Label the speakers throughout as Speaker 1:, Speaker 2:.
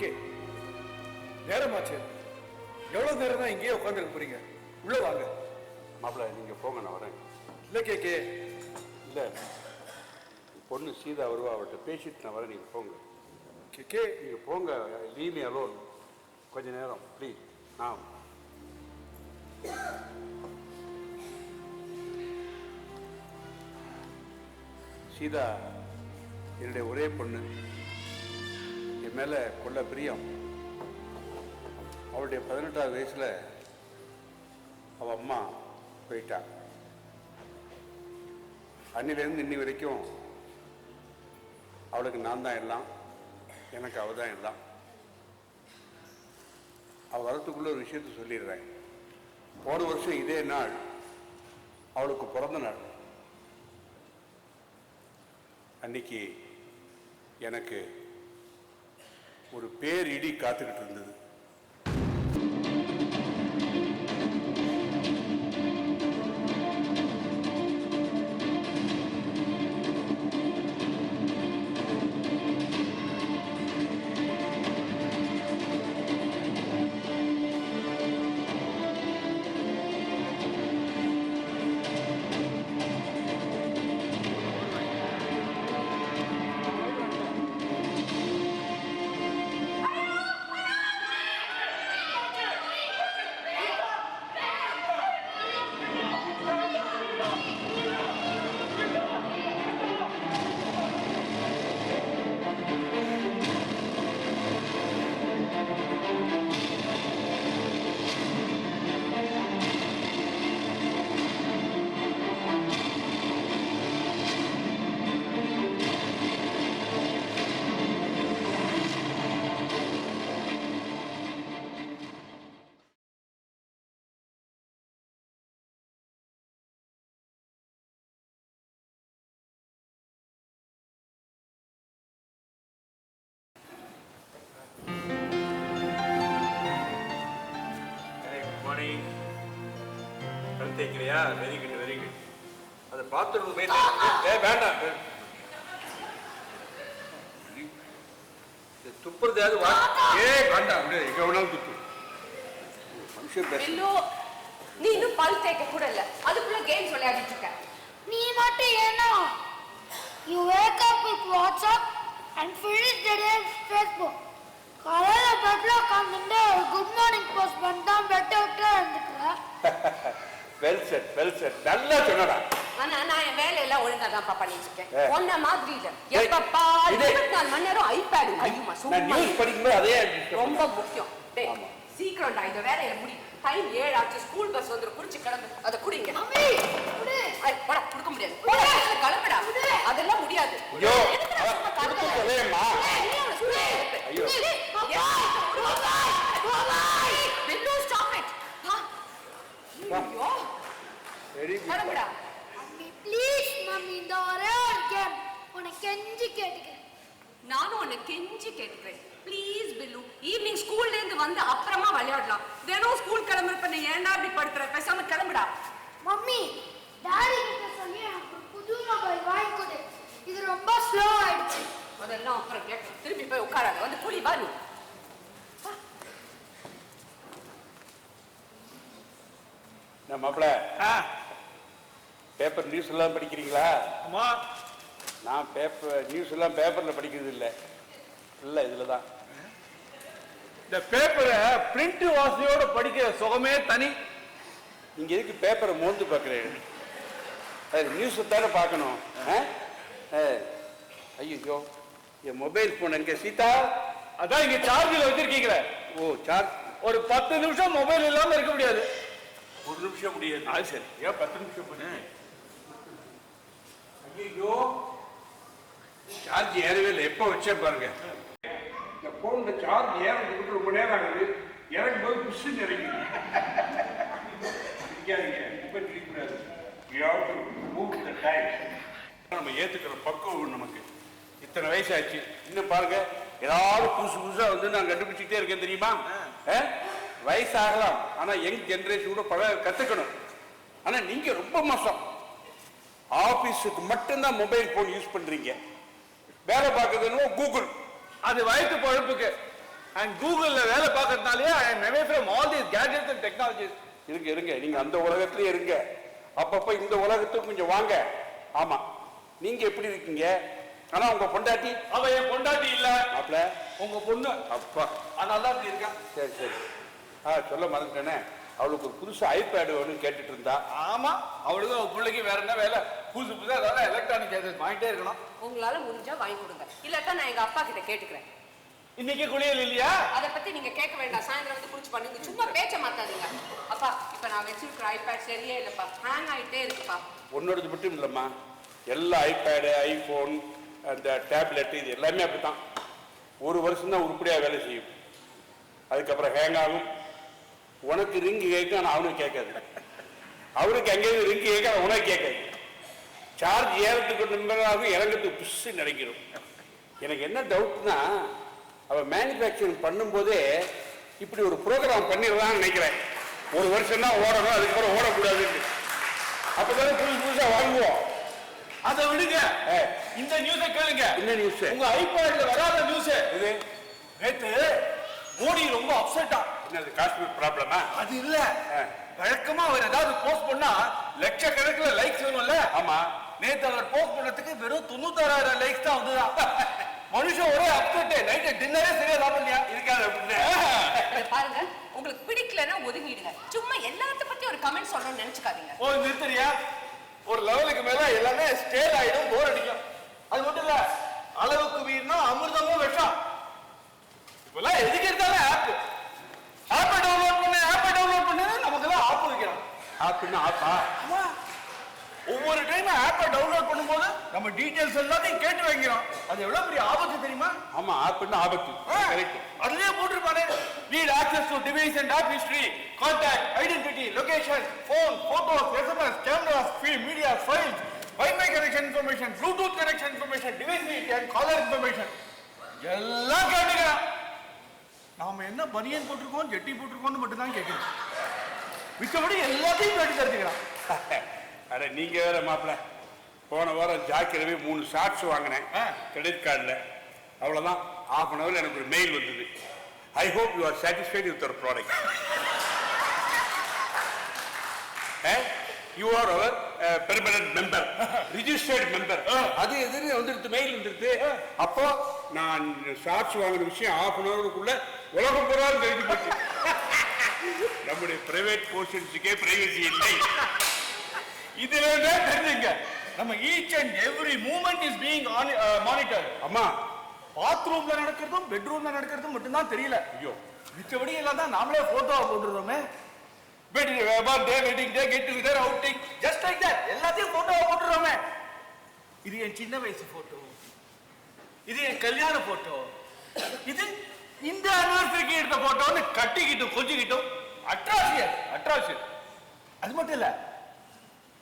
Speaker 1: K நேரமாச்சு. எவ்வளவு நேரம் தான் இங்கேயே உட்காந்துருக்க போறீங்க? உள்ள வாங்க.
Speaker 2: மாப்பிள்ள நீங்க போங்க, நான் வரேன்.
Speaker 1: இல்லை கே
Speaker 2: இல்லை, பொண்ணு சீதா வருவா, அவர்கிட்ட பேசிட்டு நான் வரேன். நீங்கள் போங்க.
Speaker 1: கே
Speaker 2: நீங்கள் போங்க. லீவ் மீ அலோன் கொஞ்ச நேரம் ப்ளீஸ். நான் சீதா என்னுடைய ஒரே பொண்ணு. என் மேலே கொள்ள பிரியம். அவளுடைய 18வது வயசில் அவள் அம்மா போயிட்டா. அன்னிலேருந்து இன்னி வரைக்கும் அவளுக்கு நான் தான் எல்லாம், எனக்கு அவள் தான் எல்லாம். அவள் வரத்துக்குள்ள ஒரு விஷயத்தை சொல்லிடுறேன். போன வருஷம் இதே நாள் அவளுக்கு பிறந்த நாள். அன்னைக்கு எனக்கு ஒரு பேரிடி காத்துக்கிட்டு இருந்தது.
Speaker 3: தேய்க்கிறியா? Very good very good. அதை பாத்ரூம் வேண்டாம், துப்புறதாவது
Speaker 2: வேண்டாம், எங்க வேணாலும் துப்பு. மனுஷன் பேச
Speaker 4: நீ இன்னும் பல் தேய்க்க கூட இல்ல, அதுக்குள்ள கேம்ஸ் விளையாடிட்டு இருக்க.
Speaker 5: நீ மட்டும் ஏன்னா you wake up with WhatsApp and finish the day with Facebook. காலையில பெட்ல உட்காந்துட்டு குட் மார்னிங் போஸ்ட் பண்ணா பெட் விட்டு இருந்துக்கிற.
Speaker 2: வெல் செட் வெல் செட், நல்லா சொன்னடா.
Speaker 4: ஆனா நான் என் வேலையெல்லாம் ஒழுங்கா தான் பண்ணிட்டு இருக்கேன். ஒன்ன மாதிரி இல்ல, எப்ப பாரு 24 மணி நேரம் ஐபேட் கையுமா.
Speaker 2: நான் நியூஸ் படிக்கும்போது அதே
Speaker 4: ரொம்ப முக்கியம். சீக்கிரம்டா இந்த வேலையை முடி. டைம் 7 ஆச்சு. ஸ்கூல் பஸ் வந்து குடிச்சு கிளம்பு. அதை குடிங்க.
Speaker 5: மம்மி குடு.
Speaker 4: போடா, குடுக்க முடியாது. போடா, கிளம்புடா. அதெல்லாம் முடியாது.
Speaker 2: ஐயோ சொல்லேம்மா. ஐயோ
Speaker 4: பில்லு ஸ்டாப் இட். ஐயோ
Speaker 2: வெரி குட்.
Speaker 4: கிளம்புடா.
Speaker 5: மம்மி ப்ளீஸ் மம்மி, இந்த ஒரே ஒரு கேம் உன்னை கெஞ்சி கேட்டுக்கிறேன்.
Speaker 4: நானும் உன்னை கெஞ்சி கேட்டுக்கிறேன். ப்ளீஸ் பில்லு, ஈவினிங் ஸ்கூல்ல இருந்து வந்து அப்புறமா விளையாடலாம். தினம் ஸ்கூல் கிளம்புறப்ப நீ ஏன்டா இப்படி படுத்துற? பேசாம கிளம்புடா.
Speaker 5: மம்மி டாடி கிட்ட சொல்லி எனக்கு புது மொபைல் வாங்கி கொடு. இது ரொம்ப ஸ்லோ ஆயிடுச்சு.
Speaker 4: அதெல்லாம் அப்புறம் கேட்க. திரும்பி போய் உட்காராத. வந்து குளி வா. நீ
Speaker 2: நான் மாப்பிள்ள பேப்பர் நியூஸ் எல்லாம் படிக்கிறீங்களா?
Speaker 1: அம்மா,
Speaker 2: நான் பேப்பர் நியூஸ் எல்லாம் பேப்பர்ல படிக்கிறது இல்லை, இல்லை இதில் தான்.
Speaker 1: இந்த பேப்பரை பிரிண்ட் வாசனையோட படிக்கிற சுகமே தனி.
Speaker 2: நீங்க எதுக்கு பேப்பரை மோந்து பார்க்குறேன்? நியூஸை தானே பார்க்கணும். ஐயோ என் மொபைல் ஃபோன் எங்க சீதா?
Speaker 1: அதான் இங்க சார்ஜில் வச்சிருக்கீங்களே.
Speaker 2: ஓ சார்ஜ்.
Speaker 1: ஒரு 10 நிமிஷம் மொபைல் இல்லாம இருக்க முடியாது.
Speaker 2: ஒரு நிமிஷம் முடியாது.
Speaker 1: அது சரி.
Speaker 2: ஏன் 10 நிமிஷம் பண்ணேன்? ஐயோ சார்ஜ் ஏறவே இல்லை. எப்போ வச்சேன் பாருங்க. இந்த போன்ல சார்ஜ் ஏறதுக்கு ரொம்ப நேரம் ஆகுது. இறங்கும் போது புஷ்ஷுன்னு இறங்கிடுங்க. இப்ப நிற்கக்கூடாது. நம்ம ஏத்துக்கிற பக்குவம் நமக்கு இத்தனை வயசாச்சு. இன்னும் பாருங்க, ஏதாவது புதுசு புதுசா வந்து நான் கண்டுபிடிச்சிக்கிட்டே இருக்கேன் தெரியுமா? வயசாகலாம், ஆனா யங் ஜெனரேஷன் கூட பல கத்துக்கணும். ஆனா நீங்க ரொம்ப மோசம். ஆபீஸுக்கு மட்டும்தான் மொபைல் போன் யூஸ் பண்றீங்க. வேலை பார்க்கறதுன்னு கூகுள்.
Speaker 1: அது வயிற்று பழப்புக்கு. அண்ட் கூகுள்ல வேலை பார்க்கறதுனாலே I am away from all these gadgets and technologies.
Speaker 2: இருங்க நீங்க அந்த உலகத்திலே இருங்க, அப்பப்ப இந்த உலகத்துக்கு கொஞ்சம் வாங்க. ஆமா, நீங்க எப்படி இருக்கீங்க? ஆனா உங்க பொண்டாட்டி?
Speaker 1: அவ என் பொண்டாட்டி இல்ல
Speaker 2: மாப்பிள்ள,
Speaker 1: உங்க பொண்ணு.
Speaker 2: அப்பா,
Speaker 1: அதனால தான் இப்படி இருக்கா.
Speaker 2: சரி. சொல்ல மறந்துட்டேனே, அவளுக்கு ஒரு புதுசு ஐபேடு வேணும்னு கேட்டுட்டு இருந்தா.
Speaker 1: ஆமா, அவளுக்கு அவ பிள்ளைக்கு வேற என்ன வேலை? புதுசா ஏதாவது எலக்ட்ரானிக் கேஜெட் வாங்கிட்டே இருக்கணும்.
Speaker 4: உங்களால முடிஞ்சா வாங்கி கொடுங்க, இல்லாட்டா நான் எங்க அப்பா கிட்ட கேட்டுக்கிறேன்.
Speaker 1: இன்னைக்கு குளியல் இல்லையா?
Speaker 4: அதை பத்தி நீங்க கேட்க வேண்டாம், சாயந்தரம் வந்து குளிச்சு பண்ணுங்க, சும்மா பேச்ச மாத்தாதீங்க. அப்பா, இப்ப நான் வச்சிருக்கிற ஐபேட் சரியே இல்லப்பா, ஹேங் ஆயிட்டே இருக்குப்பா.
Speaker 2: உன்னோடது மட்டும் இல்லம்மா, எல்லா ஐபேடு, ஐபோன், அந்த டேப்லெட், இது எல்லாமே அப்படித்தான். ஒரு வருஷம் தான் உருப்படியா வேலை செய்யும், அதுக்கப்புறம் ஹேங் ஆகும். உனக்கு ரிங்கு கேட்கும், ஆனால் அவனுக்கு கேட்காது. அவனுக்கு எங்கேயும் ரிங்கு கேட்க, உனக்கு கேட்காது. சார்ஜ் ஏறத்துக்கு நிமிடமாகும், இறங்கிறதுக்கு புஷ் நினைக்கிறோம். எனக்கு என்ன டவுட்னா, அவன் மேனுஃபேக்சரிங் பண்ணும்போதே இப்படி ஒரு ப்ரோக்ராம் பண்ணிடலாம்னு நினைக்கிறேன். ஒரு வருஷம் தான் ஓடணும், அதுக்கப்புறம் ஓடக்கூடாதுன்னு. அப்பதானே புதுசா வாங்குவோம்.
Speaker 1: அதை விடுங்க, இந்த நியூஸை கேளுங்க.
Speaker 2: என்ன நியூஸ்?
Speaker 1: உங்க ஐபேட்ல வராத நியூஸ்
Speaker 2: இது.
Speaker 1: நேத்து மோடி ரொம்ப அப்செட்டா.
Speaker 2: என்னது, காஷ்மீர் ப்ராப்ளமா?
Speaker 1: அது இல்ல, வழக்கமா அவர் ஏதாவது போஸ்ட் பண்ணா லட்சக்கணக்கில் லைக்ஸ் வரும்ல.
Speaker 2: ஆமா,
Speaker 1: நேத்து அவர் போஸ்ட் பண்ணதுக்கு வெறும் 96,000 லைக்ஸ் தான் வந்துதான். மனுஷன் ஒரே அப்செட், நைட் டின்னரே சரியா சாப்பிடலையா
Speaker 2: இருக்காது.
Speaker 4: இதை பாருங்க, உங்களுக்கு பிடிக்கலன்னா ஒதுங்கிடுங்க, சும்மா எல்லாத்த பத்தி ஒரு கமெண்ட் சொல்லணும்னு நினைச்சுக்காதீங்க.
Speaker 1: ஓ நிறுத்தறியா? ஒரு லெவலுக்கு மேல எல்லாமே ஸ்டேல் ஆயிடும், போர் அடிக்கும். அது மட்டும் இல்ல, அளவுக்கு மீறினா அமிர்தமும் விஷம். இப்பெல்லாம் எதுக்கு இருந்தாலும் ஆப்பை டவுன்லோட் பண்ணு நமக்கு எல்லாம் ஆப் வைக்கிறோம்.
Speaker 2: ஆப்புன்னா ஆப்பா?
Speaker 1: ஒவ்வொரு டைம் ஆப்பை டவுன்லோட் பண்ணும்போது நம்ம டீடைல்ஸ் எல்லாத்தையும் கேட்டு வைக்கிறோம். அது எவ்வளவு பெரிய ஆபத்து தெரியுமா?
Speaker 2: ஆமா, ஆப்புன்னா ஆபத்து.
Speaker 1: அதுலயே போட்டுருப்பானே, need access to device and app history, contact, identity, location, phone, photos, SMS, cameras, film, media, files, Wi-Fi connection information, Bluetooth connection information, device name and caller information. எல்லாம் கேட்டுக்கலாம். நாம என்ன பனியன் போட்டிருக்கோம், ஜெட்டி போட்டிருக்கோம்னு மட்டும் தான் கேட்கணும். மிச்சபடி எல்லாத்தையும் கேட்டு தெரிஞ்சுக்கலாம்.
Speaker 2: அட நீங்க வேற மாப்பிள்ள, போன வாரம் ஜாக்கிரவே 3 ஷார்ட்ஸ் வாங்கினேன் கிரெடிட் கார்டில். அவ்வளோதான், ½ அன் ஹவர்ல எனக்கு ஒரு மெயில் வந்தது. I hope you are satisfied with your product. You are our permanent member, registered member. அது எதுன்னு வந்துடுது, மெயில் வந்துடுது. அப்போ நான் ஷார்ட்ஸ் வாங்கின விஷயம் ½ அன் ஹவருக்குள்ள உலகம் பூரா தெரிஞ்சு போச்சு. நம்முடைய பிரைவேட் போர்ஷன்ஸுக்கே பிரைவசி இல்லை.
Speaker 1: இதுல தெரிஞ்சுங்க, நம்ம each and every moment is being monitor.
Speaker 2: அம்மா,
Speaker 1: பாத்ரூம்ல நடக்கிறதும் பெட்ரூம்ல நடக்கிறதும் மட்டும்தான் தெரியல.
Speaker 2: ஐயோ,
Speaker 1: மிச்சபடி எல்லாம் தான் நாமளே போட்டோவை போட்டுறோமே. Birthday, wedding day, get together, outing, just like that எல்லாத்தையும் போட்டோவை போட்டுறோமே. இது என் சின்ன வயசு போட்டோ, இது என் கல்யாண போட்டோ, இது இந்த அனிவர்சரிக்கு எடுத்த போட்டோன்னு கட்டிக்கிட்டும் கொஞ்சிக்கிட்டும் அட்ராசியஸ். அது மட்டும் இல்ல,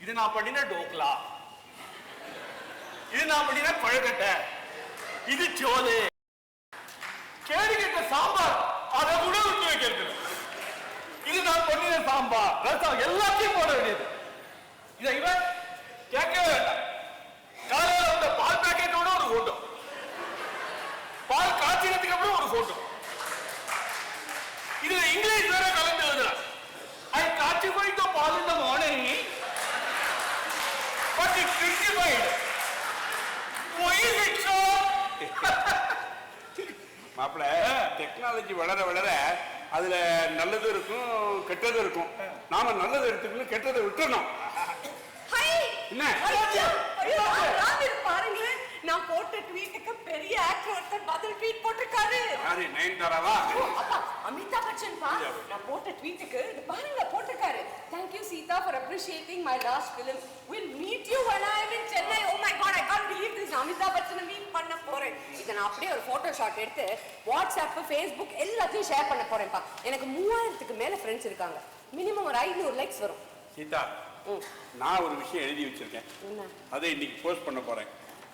Speaker 1: இது நான் பண்ணின டோக்லா, இது நான் பண்ணின பழக்கட்டை, இது சோறு, கேடுகட்ட சாம்பார், அதை கூட விட்டு வைக்கிறது. இது நான் பண்ணின சாம்பார், ரசம் எல்லாத்தையும் போட வேண்டியது. இதை இவன் கேட்கவே வேண்டாம். காலையில் வந்த பால் பேக்கெட்டோட ஒரு போட்டோ, பால் காய்ச்சினதுக்கு அப்புறம் ஒரு போட்டோ, இதுல இங்கிலீஷ் வேற கலந்து எழுதுறான். ஐ classified the ball in the morning, but it's critified. Why is it so?
Speaker 2: மாப்பிள்ள, டெக்னாலஜி வளர வளர அதுல நல்லதும் இருக்கும் கெட்டதும் இருக்கும். நாம நல்லதை எடுத்துக்கணும், கெட்டதை விட்டுறணும். என்ன
Speaker 4: பாருங்க, நான் போட்ட ட்வீட்டுக்கு பெரிய ஆக்டர் ஒருத்தர் பதில் ட்வீட் போட்டிருக்காரு.
Speaker 2: யாரு, நயன்தாராவா?
Speaker 4: அப்பா, அமிதாப் பச்சன் பா. நான் போட்ட ட்வீட்டுக்கு பாருங்க போட்டிருக்காரு, thank you Sita for appreciating my last film, will meet you when I am in Chennai. Oh my god, I can't believe this. Amitabh பச்சனை மீட் பண்ண போறேன். இதை நான் அப்படியே ஒரு போட்டோ ஷாட் எடுத்து வாட்ஸ்அப், ஃபேஸ்புக் எல்லாத்தையும் ஷேர் பண்ண போறேன்ப்பா. எனக்கு 3000க்கு மேல ஃப்ரெண்ட்ஸ் இருக்காங்க, மினிமம் ஒரு 500 லைக்ஸ் வரும்.
Speaker 2: சீதா, நான் ஒரு விஷயம் எழுதி வச்சிருக்கேன், அதை இன்னைக்கு போஸ்ட் பண்ண போறேன்.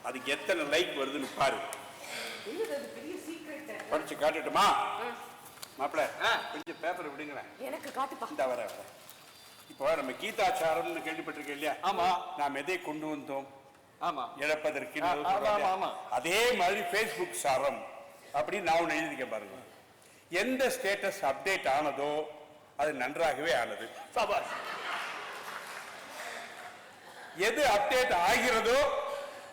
Speaker 2: அதுக்கு எத்தனை லைக் வருதுன்னு பாரு.
Speaker 4: பெரிய சீக்ரெட்.
Speaker 2: படிச்சு காட்டுட்டுமா? மாப்பிள்ள, கொஞ்சம் பேப்பர் விடுங்களேன்.
Speaker 4: எனக்கு காட்டுப்பா.
Speaker 2: இந்த வர இப்போ நம்ம கீதாச்சாரம்னு கேள்விப்பட்டிருக்கேன் இல்லையா?
Speaker 1: ஆமா.
Speaker 2: நாம் எதை கொண்டு வந்தோம்?
Speaker 1: ஆமா,
Speaker 2: இழப்பதற்கு.
Speaker 1: ஆமா.
Speaker 2: அதே மாதிரி Facebook சாரம் அப்படின்னு நான் ஒன்று எழுதிக்க பாருங்க. எந்த ஸ்டேட்டஸ் அப்டேட் ஆனதோ அது நன்றாகவே ஆனது.
Speaker 1: சபாஷ்.
Speaker 2: எது அப்டேட் ஆகிறதோ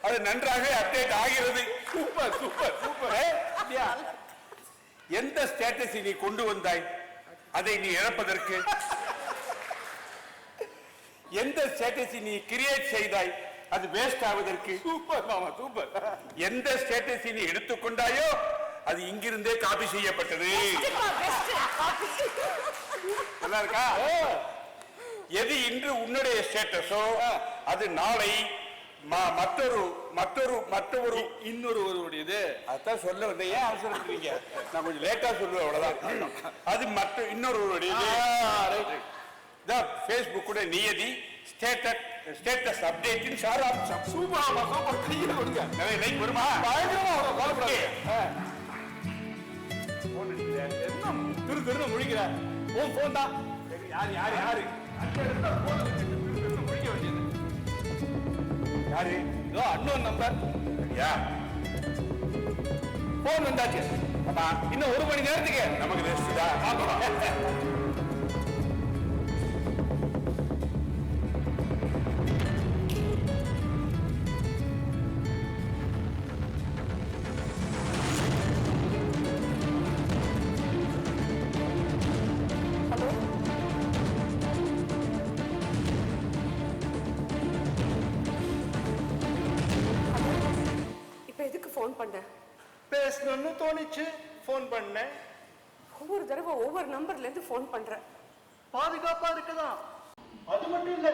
Speaker 2: அது நன்றாகவே அப்டேட் ஆகிறது.
Speaker 1: Super super super.
Speaker 2: எந்த ஸ்டேட்டஸை நீ கொண்டு வந்தாய் அதை நீ இழப்பதற்கு, எந்த ஸ்டேட்டஸை நீ கிரியேட் செய்தாய் அது வேஸ்ட் ஆவதற்கு,
Speaker 1: சூப்பர் மாமா சூப்பர்.
Speaker 2: எந்த ஸ்டேட்டஸை நீ எடுத்துக்கொண்டாயோ அது இங்கிருந்தே காப்பி செய்யப்பட்டது. நல்லா இருக்கா? எது இன்று உன்னுடைய ஸ்டேட்டஸோ அது நாளை மற்றொரு மற்றொரு மற்றொரு
Speaker 1: இன்னொரு ஒருவருடையது.
Speaker 2: அதான் சொல்ல வந்த, ஏன் அவசரப்படுறீங்க? நான் கொஞ்சம் லேட்டா சொல்லுவேன், அவ்வளவுதான். அது மற்ற இன்னொருவருடையது. ஃபேஸ்புக் நியதி ஸ்டேட்டஸ் அப்டேட்டின் சாராம்சம்.
Speaker 1: சூப்பர் மாமா சூப்பர். கையில கொடுங்க.
Speaker 2: நிறைய லைக் வருமா?
Speaker 1: பயங்கரமா வரும். கவலைப்படாதீங்க.
Speaker 2: போன் அடிக்கிற.
Speaker 1: என்ன திரு திருன்னு முழிக்கிற? உன் போன் தான்.
Speaker 2: சரி, யாரு யாரு யாரு
Speaker 1: முழிக்க வேண்டியது.
Speaker 2: யாரு?
Speaker 1: இதோ அன்னோன் நம்பர்.
Speaker 2: சரியா?
Speaker 1: போன் வந்தாச்சு.
Speaker 2: ஆமா,
Speaker 1: இன்னும் 1 மணி நேரத்துக்கு
Speaker 2: நமக்கு ரெஸ்ட் தான்.
Speaker 4: இப்ப எதுக்கு ஃபோன் பண்ண?
Speaker 1: பேசணும்னு தோணிச்சு போன் பண்ணேன்.
Speaker 4: ஒவ்வொரு தடவை ஒவ்வொரு நம்பர்ல இருந்து ஃபோன் பண்ற.
Speaker 1: பாதுகாப்பா இருக்குதான். அது மட்டும் இல்ல,